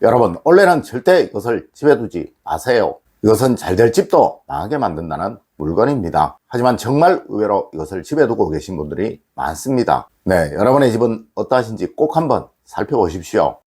여러분, 원래는 절대 이것을 집에 두지 마세요. 이것은 잘 될 집도 망하게 만든다는 물건입니다. 하지만 정말 의외로 이것을 집에 두고 계신 분들이 많습니다. 네, 여러분의 집은 어떠하신지 꼭 한번 살펴보십시오.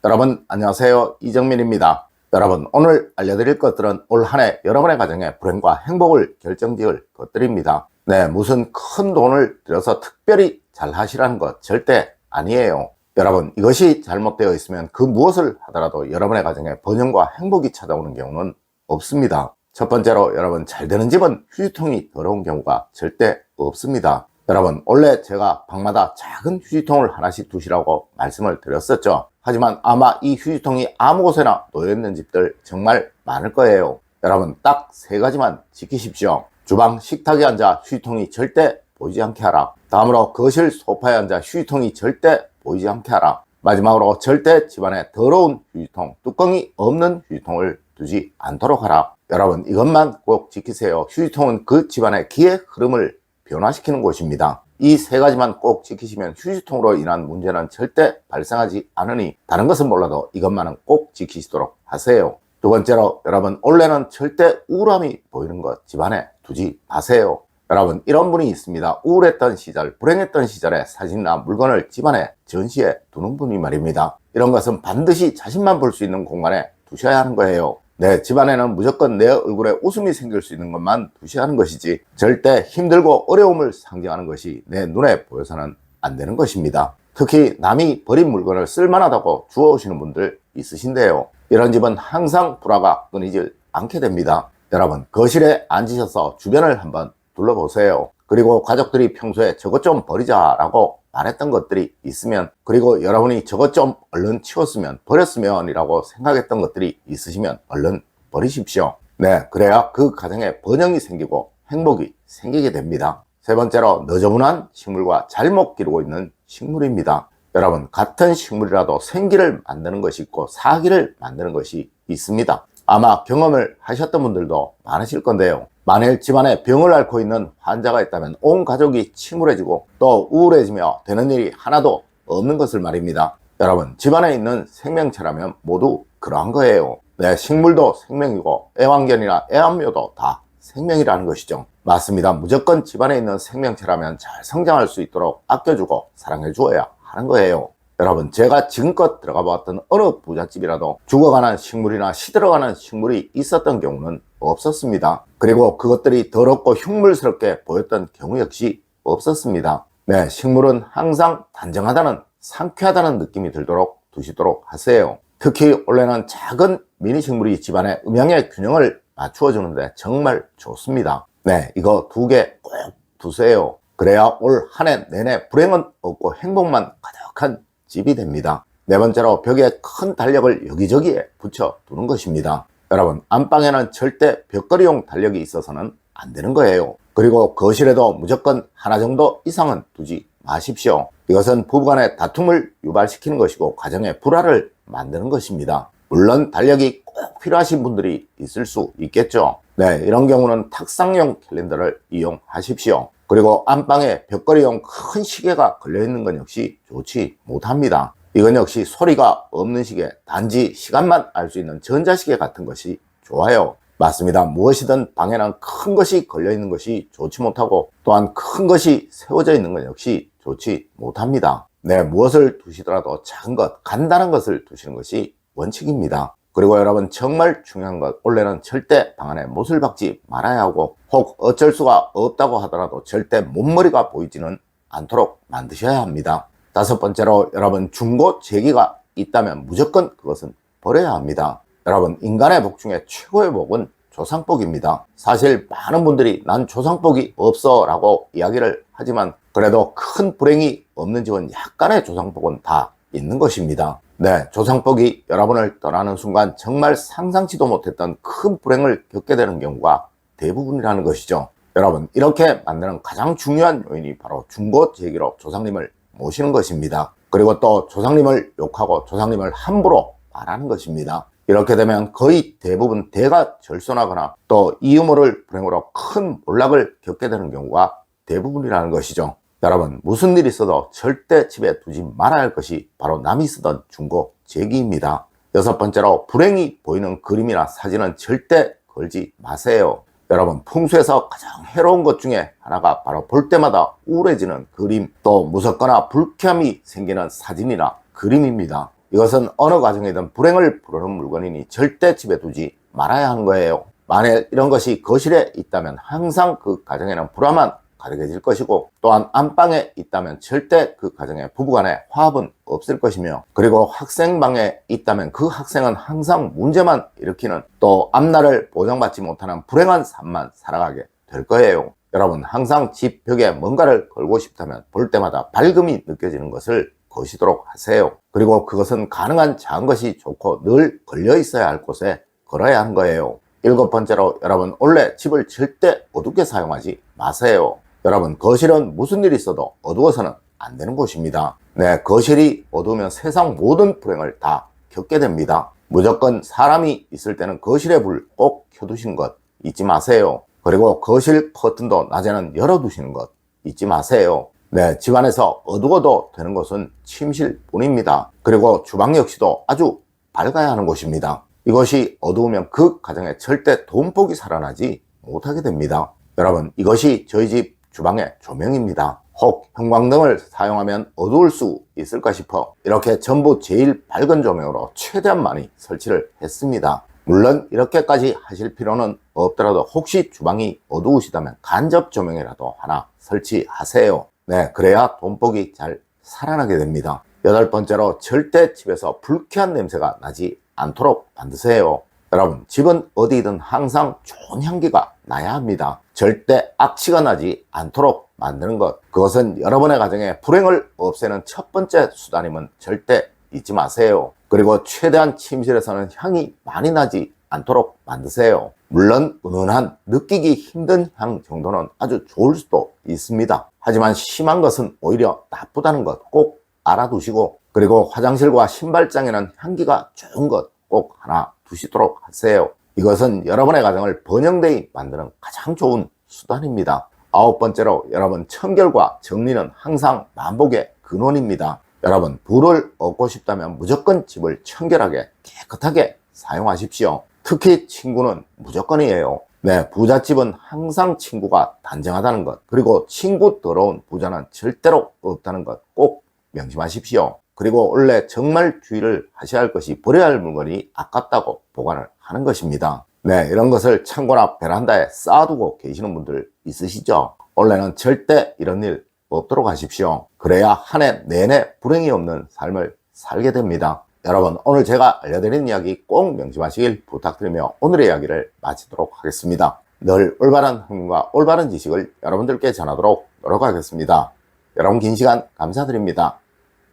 여러분 안녕하세요, 이정민입니다. 여러분, 오늘 알려드릴 것들은 올 한 해 여러분의 가정의 불행과 행복을 결정지을 것들입니다. 네, 무슨 큰 돈을 들여서 특별히 잘 하시라는 것 절대 아니에요. 여러분, 이것이 잘못되어 있으면 그 무엇을 하더라도 여러분의 가정에 번영과 행복이 찾아오는 경우는 없습니다. 첫 번째로, 여러분, 잘 되는 집은 휴지통이 더러운 경우가 절대 없습니다. 여러분, 원래 제가 방마다 작은 휴지통을 하나씩 두시라고 말씀을 드렸었죠. 하지만 아마 이 휴지통이 아무 곳에나 놓여있는 집들 정말 많을 거예요. 여러분, 딱 세 가지만 지키십시오. 주방 식탁에 앉아 휴지통이 절대 보이지 않게 하라. 다음으로, 거실 소파에 앉아 휴지통이 절대 보이지 않게 하라. 마지막으로, 절대 집안에 더러운 휴지통, 뚜껑이 없는 휴지통을 두지 않도록 하라. 여러분, 이것만 꼭 지키세요. 휴지통은 그 집안의 기의 흐름을 변화시키는 곳입니다. 이 세 가지만 꼭 지키시면 휴지통으로 인한 문제는 절대 발생하지 않으니, 다른 것은 몰라도 이것만은 꼭 지키시도록 하세요. 두 번째로, 여러분, 원래는 절대 우울함이 보이는 것 집안에 두지 마세요. 여러분, 이런 분이 있습니다. 우울했던 시절, 불행했던 시절에 사진이나 물건을 집안에 전시해 두는 분이 말입니다. 이런 것은 반드시 자신만 볼 수 있는 공간에 두셔야 하는 거예요. 네, 집안에는 무조건 내 얼굴에 웃음이 생길 수 있는 것만 두셔야 하는 것이지, 절대 힘들고 어려움을 상징하는 것이 내 눈에 보여서는 안 되는 것입니다. 특히 남이 버린 물건을 쓸만하다고 주워오시는 분들 있으신데요. 이런 집은 항상 불화가 끊이질 않게 됩니다. 여러분, 거실에 앉으셔서 주변을 한번 둘러보세요. 그리고 가족들이 평소에 저것 좀 버리자라고 말했던 것들이 있으면, 그리고 여러분이 저것 좀 얼른 치웠으면, 버렸으면 이라고 생각했던 것들이 있으시면 얼른 버리십시오. 네, 그래야 그 가정에 번영이 생기고 행복이 생기게 됩니다. 세 번째로, 너저분한 식물과 잘못 기르고 있는 식물입니다. 여러분, 같은 식물이라도 생기를 만드는 것이 있고 사기를 만드는 것이 있습니다. 아마 경험을 하셨던 분들도 많으실 건데요. 만일 집안에 병을 앓고 있는 환자가 있다면 온 가족이 침울해지고 또 우울해지며 되는 일이 하나도 없는 것을 말입니다. 여러분, 집안에 있는 생명체라면 모두 그러한 거예요. 네, 식물도 생명이고 애완견이나 애완묘도 다 생명이라는 것이죠. 맞습니다. 무조건 집안에 있는 생명체라면 잘 성장할 수 있도록 아껴주고 사랑해 주어야 하는 거예요. 여러분, 제가 지금껏 들어가 봤던 어느 부잣집이라도 죽어가는 식물이나 시들어가는 식물이 있었던 경우는 없었습니다. 그리고 그것들이 더럽고 흉물스럽게 보였던 경우 역시 없었습니다. 네, 식물은 항상 단정하다는, 상쾌하다는 느낌이 들도록 두시도록 하세요. 특히 원래는 작은 미니 식물이 집안의 음양의 균형을 맞추어 주는데 정말 좋습니다. 네, 이거 두 개 꼭 두세요. 그래야 올 한 해 내내 불행은 없고 행복만 가득한 집이 됩니다. 네 번째로, 벽에 큰 달력을 여기저기에 붙여 두는 것입니다. 여러분, 안방에는 절대 벽걸이용 달력이 있어서는 안 되는 거예요. 그리고 거실에도 무조건 하나 정도 이상은 두지 마십시오. 이것은 부부간의 다툼을 유발시키는 것이고 가정의 불화를 만드는 것입니다. 물론 달력이 꼭 필요하신 분들이 있을 수 있겠죠. 네, 이런 경우는 탁상용 캘린더를 이용하십시오. 그리고 안방에 벽걸이용 큰 시계가 걸려있는 건 역시 좋지 못합니다. 이건 역시 소리가 없는 시계, 단지 시간만 알 수 있는 전자시계 같은 것이 좋아요. 맞습니다. 무엇이든 방에는 큰 것이 걸려있는 것이 좋지 못하고, 또한 큰 것이 세워져 있는 건 역시 좋지 못합니다. 네, 무엇을 두시더라도 작은 것, 간단한 것을 두시는 것이 원칙입니다. 그리고 여러분, 정말 중요한 것, 원래는 절대 방 안에 못을 박지 말아야 하고, 혹 어쩔 수가 없다고 하더라도 절대 몸머리가 보이지는 않도록 만드셔야 합니다. 다섯 번째로, 여러분, 중고 제기가 있다면 무조건 그것은 버려야 합니다. 여러분, 인간의 복 중에 최고의 복은 조상복입니다. 사실 많은 분들이 난 조상복이 없어 라고 이야기를 하지만, 그래도 큰 불행이 없는 집은 약간의 조상복은 다 있는 것입니다. 네, 조상복이 여러분을 떠나는 순간 정말 상상치도 못했던 큰 불행을 겪게 되는 경우가 대부분이라는 것이죠. 여러분, 이렇게 만드는 가장 중요한 요인이 바로 중고 제기로 조상님을 모시는 것입니다. 그리고 또 조상님을 욕하고 조상님을 함부로 말하는 것입니다. 이렇게 되면 거의 대부분 대가 절손하거나 또 이유모를 불행으로 큰 몰락을 겪게 되는 경우가 대부분이라는 것이죠. 여러분, 무슨 일이 있어도 절대 집에 두지 말아야 할 것이 바로 남이 쓰던 중고 제기입니다. 여섯 번째로, 불행이 보이는 그림이나 사진은 절대 걸지 마세요. 여러분, 풍수에서 가장 해로운 것 중에 하나가 바로 볼 때마다 우울해지는 그림, 또 무섭거나 불쾌함이 생기는 사진이나 그림입니다. 이것은 어느 가정이든 불행을 부르는 물건이니 절대 집에 두지 말아야 하는 거예요. 만약 이런 것이 거실에 있다면 항상 그 가정에는 불화만 가득해질 것이고, 또한 안방에 있다면 절대 그 가정의 부부간의 화합은 없을 것이며, 그리고 학생방에 있다면 그 학생은 항상 문제만 일으키는, 또 앞날을 보장받지 못하는 불행한 삶만 살아가게 될 거예요. 여러분, 항상 집 벽에 뭔가를 걸고 싶다면 볼 때마다 밝음이 느껴지는 것을 거시도록 하세요. 그리고 그것은 가능한 작은 것이 좋고 늘 걸려 있어야 할 곳에 걸어야 하는 거예요. 일곱 번째로, 여러분, 원래 집을 절대 어둡게 사용하지 마세요. 여러분, 거실은 무슨 일이 있어도 어두워서는 안 되는 곳입니다. 네, 거실이 어두우면 세상 모든 불행을 다 겪게 됩니다. 무조건 사람이 있을 때는 거실에 불 꼭 켜두시는 것 잊지 마세요. 그리고 거실 커튼도 낮에는 열어두시는 것 잊지 마세요. 네, 집안에서 어두워도 되는 곳은 침실뿐입니다. 그리고 주방 역시도 아주 밝아야 하는 곳입니다. 이것이 어두우면 그 가정에 절대 돈복이 살아나지 못하게 됩니다. 여러분, 이것이 저희 집 주방의 조명입니다. 혹 형광등을 사용하면 어두울 수 있을까 싶어 이렇게 전부 제일 밝은 조명으로 최대한 많이 설치를 했습니다. 물론 이렇게까지 하실 필요는 없더라도 혹시 주방이 어두우시다면 간접 조명이라도 하나 설치하세요. 네, 그래야 돈복이 잘 살아나게 됩니다. 여덟 번째로, 절대 집에서 불쾌한 냄새가 나지 않도록 만드세요. 여러분, 집은 어디든 항상 좋은 향기가 나야 합니다. 절대 악취가 나지 않도록 만드는 것, 그것은 여러분의 가정에 불행을 없애는 첫 번째 수단임은 절대 잊지 마세요. 그리고 최대한 침실에서는 향이 많이 나지 않도록 만드세요. 물론 은은한, 느끼기 힘든 향 정도는 아주 좋을 수도 있습니다. 하지만 심한 것은 오히려 나쁘다는 것 꼭 알아두시고, 그리고 화장실과 신발장에는 향기가 좋은 것 꼭 하나 두시도록 하세요. 이것은 여러분의 가정을 번영되이 만드는 가장 좋은 수단입니다. 아홉 번째로, 여러분, 청결과 정리는 항상 만복의 근원입니다. 여러분, 부를 얻고 싶다면 무조건 집을 청결하게 깨끗하게 사용하십시오. 특히 친구는 무조건이에요. 네, 부잣집은 항상 친구가 단정하다는 것, 그리고 친구 더러운 부자는 절대로 없다는 것 꼭 명심하십시오. 그리고 원래 정말 주의를 하셔야 할 것이 버려야 할 물건이 아깝다고 보관을 하는 것입니다. 네, 이런 것을 창고나 베란다에 쌓아두고 계시는 분들 있으시죠? 원래는 절대 이런 일 없도록 하십시오. 그래야 한 해 내내 불행이 없는 삶을 살게 됩니다. 여러분, 오늘 제가 알려드린 이야기 꼭 명심하시길 부탁드리며 오늘의 이야기를 마치도록 하겠습니다. 늘 올바른 행동과 올바른 지식을 여러분들께 전하도록 노력하겠습니다. 여러분, 긴 시간 감사드립니다.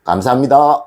감사합니다.